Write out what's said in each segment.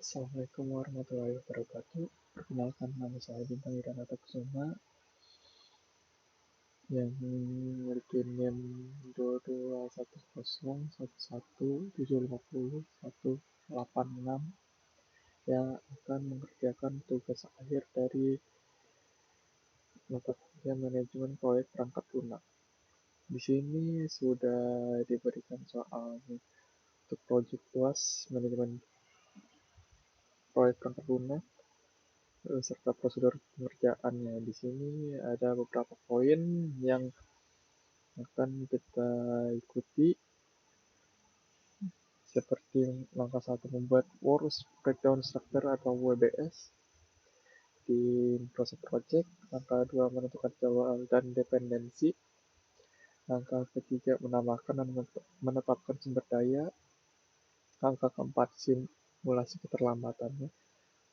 Assalamualaikum warahmatullahi wabarakatuh. Perkenalkan, nama saya Bintang Wiranata Kusuma yang memiliki NIM 221011750 yang akan mengerjakan tugas akhir dari mata kuliah manajemen proyek perangkat lunak. Di sini sudah diberikan soal untuk proyek luas manajemen proyek perangkat lunak serta prosedur pengerjaannya. Di sini ada beberapa poin yang akan kita ikuti, seperti langkah 1 membuat Works Breakdown Structure atau WBS di proses project, langkah 2 menentukan jadwal dan dependensi, langkah ketiga menambahkan dan menetapkan sumber daya, langkah keempat simulasi keterlambatannya,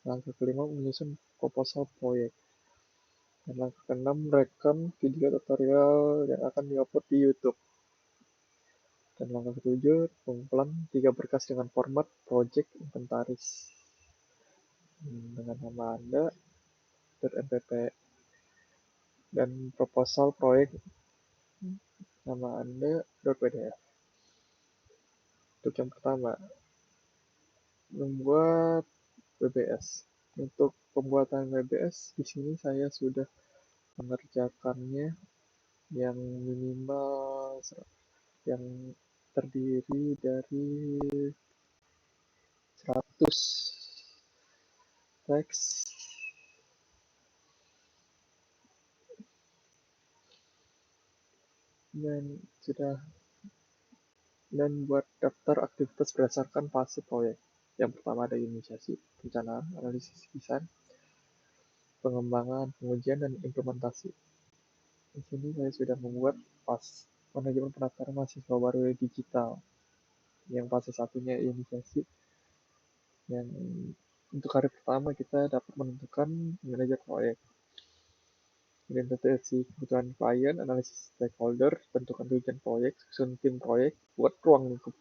langkah kelima menyusun proposal proyek, dan langkah keenam merekam video tutorial yang akan diupload di YouTube. Dan langkah ketujuh, pengumpulan 3 berkas dengan format project inventaris dengan nama Anda, .mpp, dan proposal proyek nama Anda, .pdf. Untuk yang pertama, membuat WBS. Untuk pembuatan WBS, di sini saya sudah mengerjakannya yang minimal yang terdiri dari 100 teks dan buat daftar aktivitas berdasarkan fase proyek. Yang pertama ada inisiasi, perencanaan, analisis desain, pengembangan, pengujian, dan implementasi. Di sini saya sudah membuat manajemen pendaftaran mahasiswa baru digital. Yang fase satunya inisiasi. Yang untuk hari pertama kita dapat menentukan manajer proyek, identifikasi kebutuhan klien, analisis stakeholder, tentukan tujuan proyek, susun tim proyek, buat ruang lingkup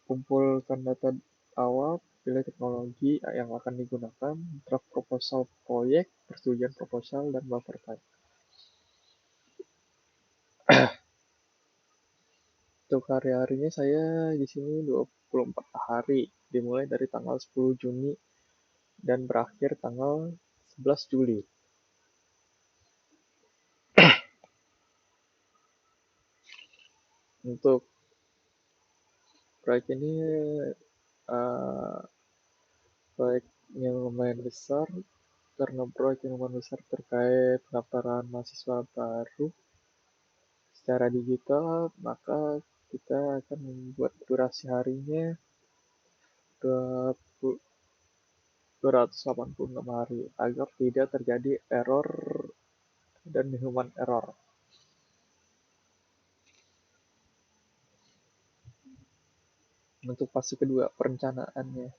kumpulkan data awal, pilih teknologi yang akan digunakan, draft proposal proyek, persetujuan proposal, dan buffer time. Untuk hari-harinya saya di sini 24 hari, dimulai dari tanggal 10 Juni dan berakhir tanggal 11 Juli. Untuk proyek ini proyek yang lumayan besar, karena proyek yang lumayan besar terkait pendaftaran mahasiswa baru secara digital, maka kita akan membuat durasi harinya 286 hari agar tidak terjadi error dan human error. Untuk fase kedua, perencanaannya.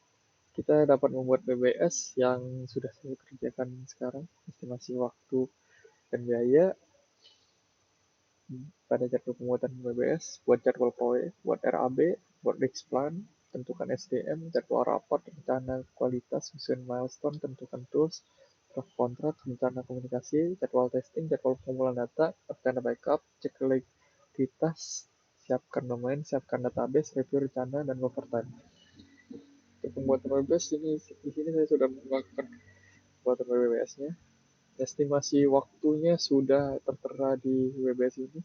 Kita dapat membuat BBS yang sudah saya kerjakan sekarang, estimasi waktu dan biaya pada jadwal pembuatan BBS, buat jadwal proyek, buat RAB, buat next plan, tentukan SDM, jadwal rapat, rencana kualitas, susun milestone, tentukan tools, draft kontrak, rencana komunikasi, jadwal testing, jadwal pengumpulan data, rencana backup, cek likuiditas, siapkan domain, siapkan database, review rencana, dan buffer time. Untuk pembuatan WBS di sini saya sudah melakukan pembuatan WBS-nya. Estimasi waktunya sudah tertera di WBS ini,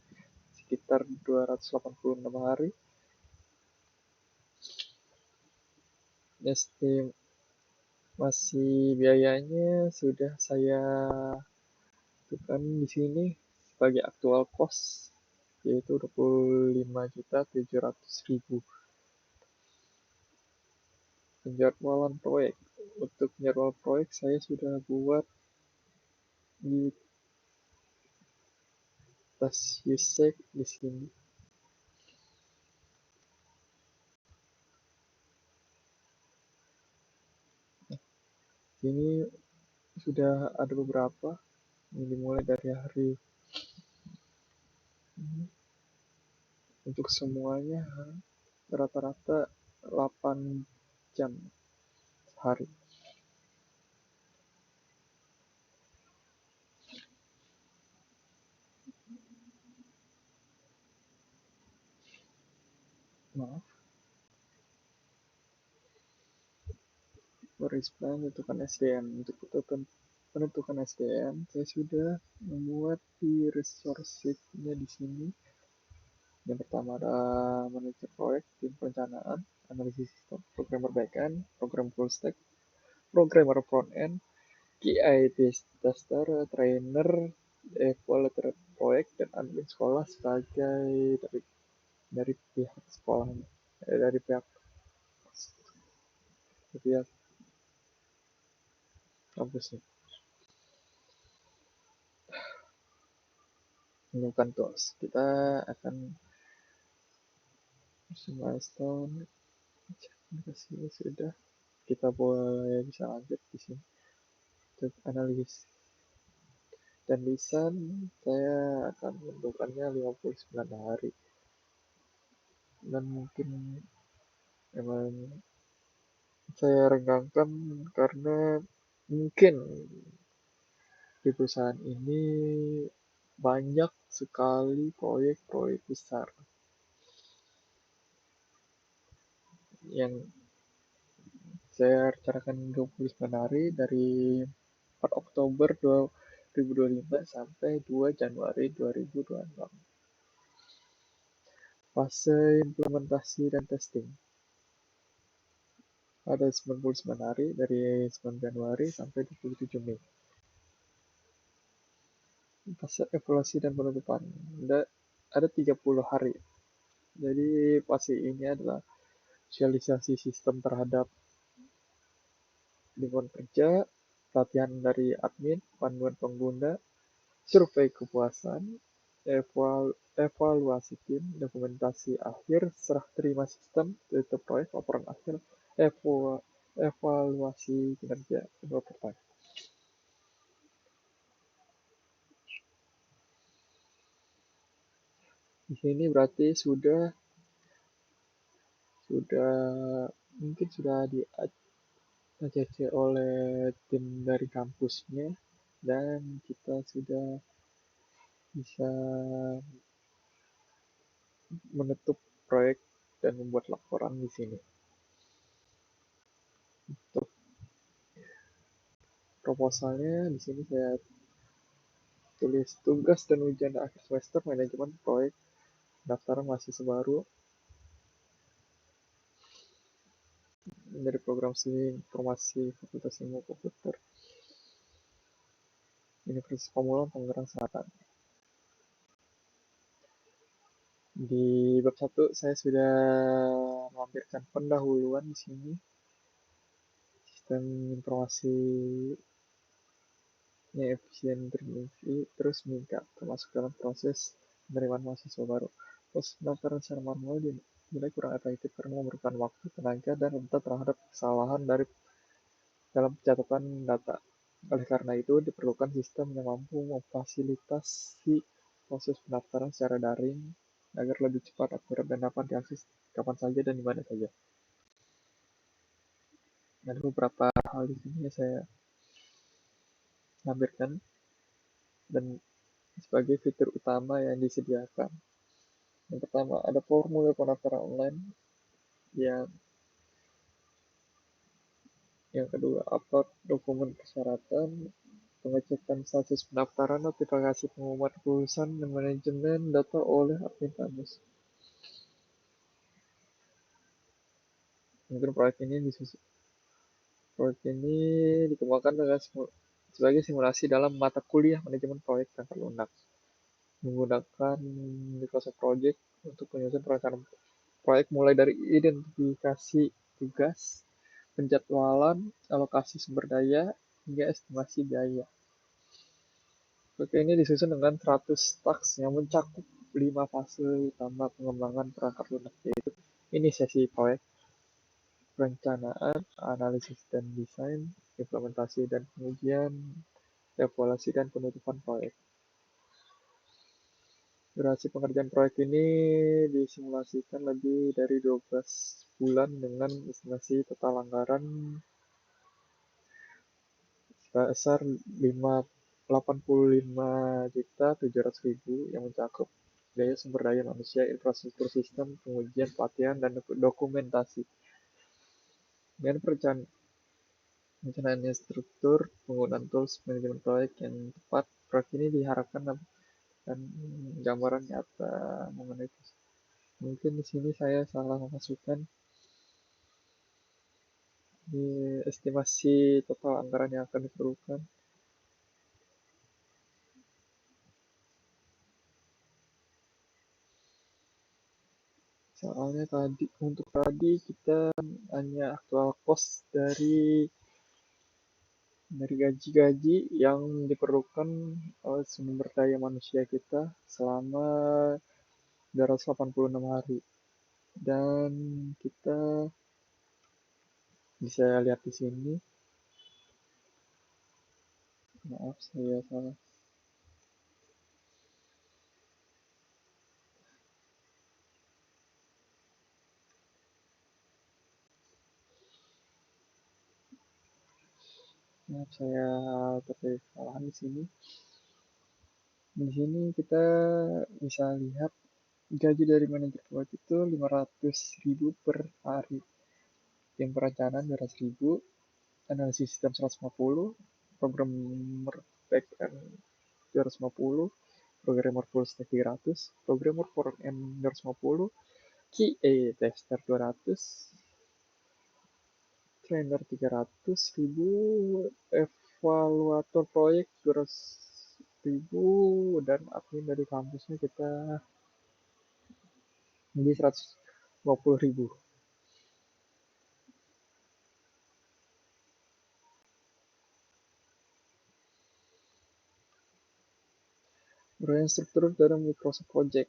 sekitar 286 hari. Estimasi biayanya sudah saya tentukan di sini sebagai aktual cost, yaitu 25.700.000. Penjadwalan proyek. Untuk penjadwalan proyek saya sudah buat di tas USEC di sini. Ini sudah ada beberapa, ini dimulai dari hari ini. Untuk semuanya rata-rata 8 jam sehari. Maaf, for plan menentukan SDM. Untuk penentukan SDM, saya sudah membuat di resource sheet-nya di sini. Yang pertama ada manajer proyek, tim perencanaan, analisis sistem, programmer backend, program full stack, programmer front end, QA tester, trainer, evaluator proyek, dan admin sekolah sebagai dari pihak sekolahnya, dari pihak kampusnya. Menemukan tools. Kita akan milestone sudah, kita boleh bisa lanjut di sini untuk analisis dan lisan. Saya akan menentukannya 59 hari, dan mungkin memang saya renggangkan karena mungkin di perusahaan ini banyak sekali proyek-proyek besar yang saya rencanakan 29 hari dari 4 Oktober 2025 sampai 2 Januari 2026. Fase implementasi dan testing ada 99 hari dari 9 Januari sampai 27 Mei. Fase evaluasi dan penutupan ada 30 hari. Jadi fase ini adalah sosialisasi sistem terhadap lingkungan kerja, pelatihan dari admin, panduan pengguna, survei kepuasan, evaluasi tim, dokumentasi akhir, serah terima sistem, tutup proyek, laporan akhir, evaluasi kinerja kedua partai. Di sini berarti sudah mungkin sudah di-ACC oleh tim dari kampusnya, dan kita sudah bisa menutup proyek dan membuat laporan di sini. Untuk proposalnya di sini saya tulis tugas dan ujian akhir semester manajemen proyek pendaftaran mahasiswa baru dari program studi informasi Fakultas Ilmu Komputer Universitas Pamulang Tangerang Selatan. Di bab 1 saya sudah melampirkan pendahuluan di sini. Sistem informasi yang efisien terinfeksi terus meningkat, termasuk dalam proses penerimaan mahasiswa baru. Proses pendaftaran secara manual dinilai kurang efektif karena memerlukan waktu, tenaga, dan rentan terhadap kesalahan dalam pencatatan data. Oleh karena itu, diperlukan sistem yang mampu memfasilitasi proses pendaftaran secara daring agar lebih cepat, akurat, dan dapat diakses kapan saja dan di mana saja. Ada beberapa hal di sini yang saya tampilkan dan sebagai fitur utama yang disediakan. Yang pertama, ada formulir pendaftaran online. Yang kedua, upload dokumen persyaratan, pengecekan status pendaftaran, notifikasi pengumuman kelulusan, dan manajemen data oleh admin kampus. Mungkin proyek ini dikembangkan dengan sebagai simulasi dalam mata kuliah manajemen proyek tanggal lunak, menggunakan Microsoft Project untuk penyusunan perencanaan proyek mulai dari identifikasi tugas, penjadwalan, alokasi sumber daya, hingga estimasi biaya. Proyek ini disusun dengan 100 tasks yang mencakup 5 fase utama pengembangan perangkat lunak, yaitu inisiasi proyek, perencanaan, analisis dan desain, implementasi dan pengujian, evaluasi dan penutupan proyek. Durasi pengerjaan proyek ini disimulasikan lebih dari 12 bulan dengan estimasi total anggaran sebesar 85.700.000 yang mencakup biaya sumber daya manusia, infrastruktur sistem, pengujian, pelatihan, dan dokumentasi. Dengan perencanaan struktur, penggunaan tools manajemen proyek yang tepat, proyek ini diharapkan dan gambaran nyata mengenai itu. Mungkin di sini saya salah memasukkan di estimasi total anggaran yang akan diperlukan. Soalnya untuk tadi kita hanya aktual cost dari gaji-gaji yang diperlukan oleh sumber daya manusia kita selama 286 hari. Dan kita bisa lihat di sini, maaf saya salah. Maaf saya terjadi kesalahan di sini. Di sini kita bisa lihat gaji dari manajer proyek itu 500.000 per hari. Tim perencanaan 200.000, analisis sistem 150, programmer backend 250, programmer full stack 300, programmer front end 250, QA tester 200, trainer 300.000, evaluator proyek 200.000, dan admin dari kampusnya kita di 120.000. Berbagai struktur dalam Microsoft Project.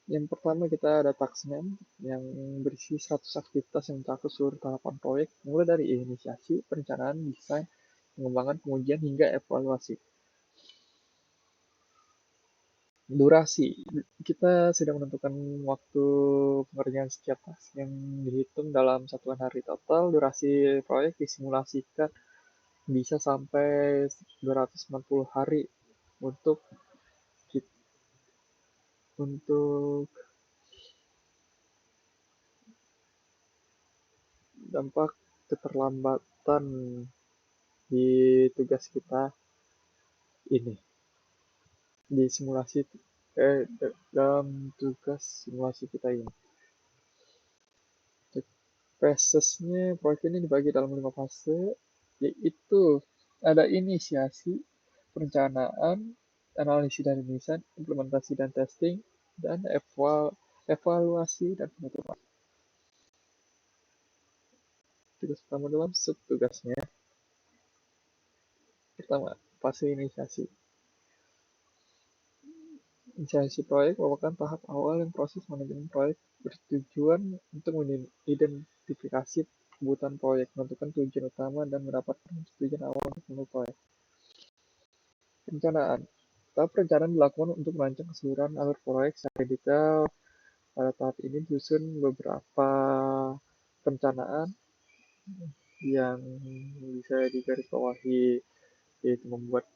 Yang pertama kita ada taskman yang berisi 100 aktivitas yang mencakup seluruh tahapan proyek, mulai dari inisiasi, perencanaan, desain, pengembangan, pengujian, hingga evaluasi. Durasi, kita sudah menentukan waktu pengerjaan setiap task yang dihitung dalam satuan hari total. Durasi proyek disimulasikan bisa sampai 290 hari untuk untuk dampak keterlambatan di tugas kita ini, di simulasi dalam tugas simulasi kita ini. Fasesnya proyek ini dibagi dalam 5 fase, yaitu ada inisiasi, perencanaan, analisis dan desain, implementasi dan testing, dan evaluasi dan penutupan. Tugas pertama dalam subtugasnya. Pertama, fase inisiasi. Inisiasi proyek merupakan tahap awal yang proses manajemen proyek bertujuan untuk mengidentifikasi kebutuhan proyek, menentukan tujuan utama, dan mendapatkan persetujuan awal untuk memulai proyek. Perencanaan. Tahap perencanaan dilakukan untuk merancang keseluruhan alur proyek secara detail. Pada tahap ini disusun beberapa perencanaan yang bisa digarisbawahi, yaitu membuat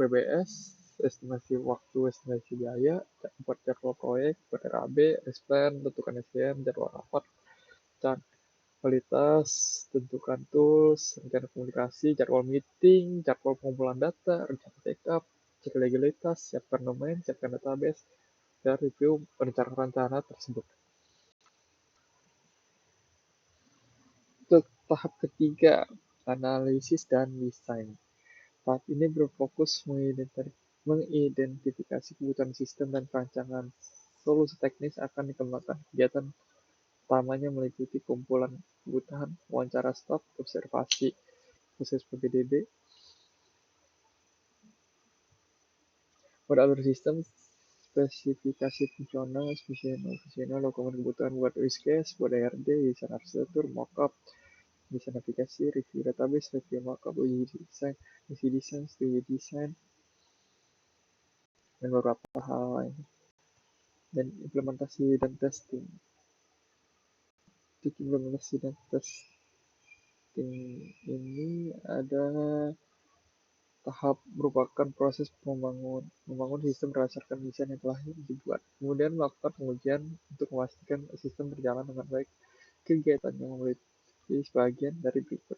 WBS, estimasi waktu, estimasi biaya, buat jadwal proyek, buat RAB, plan, tentukan SDM, jadwal rapat, dan kualitas, tentukan tools, rencana komunikasi, jadwal meeting, jadwal pengumpulan data, rencana backup, cek legalitas, siapkan domain, siapkan database, dan review rencana-rencana tersebut. Untuk tahap ketiga, analisis dan desain. Tahap ini berfokus mengidentifikasi kebutuhan sistem dan perancangan. Solusi teknis akan dikembangkan. Kegiatan utamanya meliputi kumpulan kebutuhan, wawancara staf, observasi, proses PPDB, pada alur sistem, spesifikasi fungsional, dokumen kebutuhan buat use case, buat DRD, desain arsitektur, mockup, desain navigasi, review database, review mockup, uji desain, studi desain, dan beberapa hal lain. Dan implementasi dan testing. Untuk implementasi dan testing ini ada tahap merupakan proses membangun sistem berdasarkan desain yang telah dibuat. Kemudian melakukan pengujian untuk memastikan sistem berjalan dengan baik. Kegiatan yang memiliki sebagian dari berikut.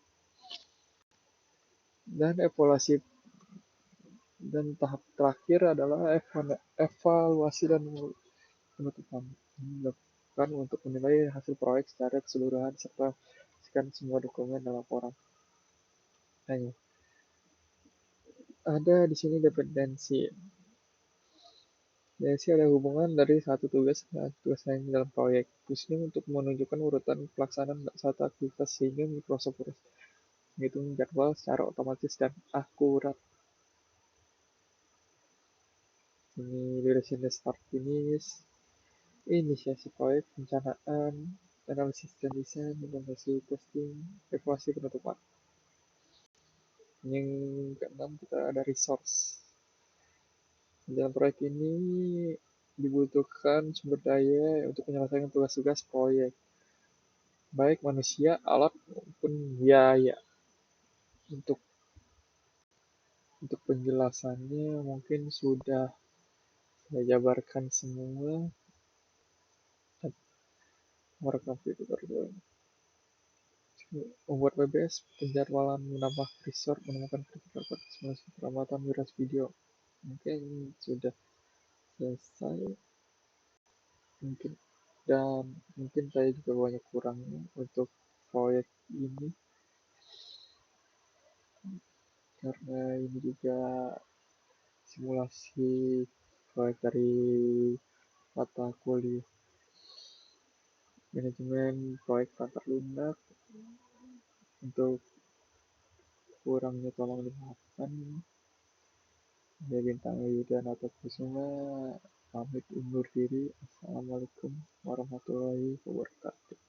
Dan evaluasi dan tahap terakhir adalah evaluasi dan penutupan. Ini dilakukan untuk menilai hasil proyek secara keseluruhan serta memastikan semua dokumen dan laporan. Nah, ada di sini dependensi. Dependensi ada hubungan dari satu tugas dan tugas lain dalam proyek. Khususnya untuk menunjukkan urutan pelaksanaan satu aktivitas sehingga Microsoft menghitung jadwal secara otomatis dan akurat. Ini duration start finish, inisiasi proyek, perencanaan, analisis dan desain, implementasi testing, evaluasi penutupan. Yang keenam kita ada resource. Dalam proyek ini dibutuhkan sumber daya untuk menyelesaikan tugas-tugas proyek, baik manusia, alat, maupun biaya. Untuk penjelasannya mungkin sudah saya jabarkan semua. Merekam video tutorial. Membuat WBS, penjadwalan, menambah resource, menemukan critical path, perawatan durasi video. Mungkin sudah selesai. Mungkin dan mungkin saya juga banyak kurangnya untuk proyek ini karena ini juga simulasi proyek dari mata kuliah manajemen proyek perangkat lunak. Untuk kurangnya tolong dimaafkan. Saya Bintang Yudhanata Kusuma pamit undur diri. Assalamualaikum warahmatullahi wabarakatuh.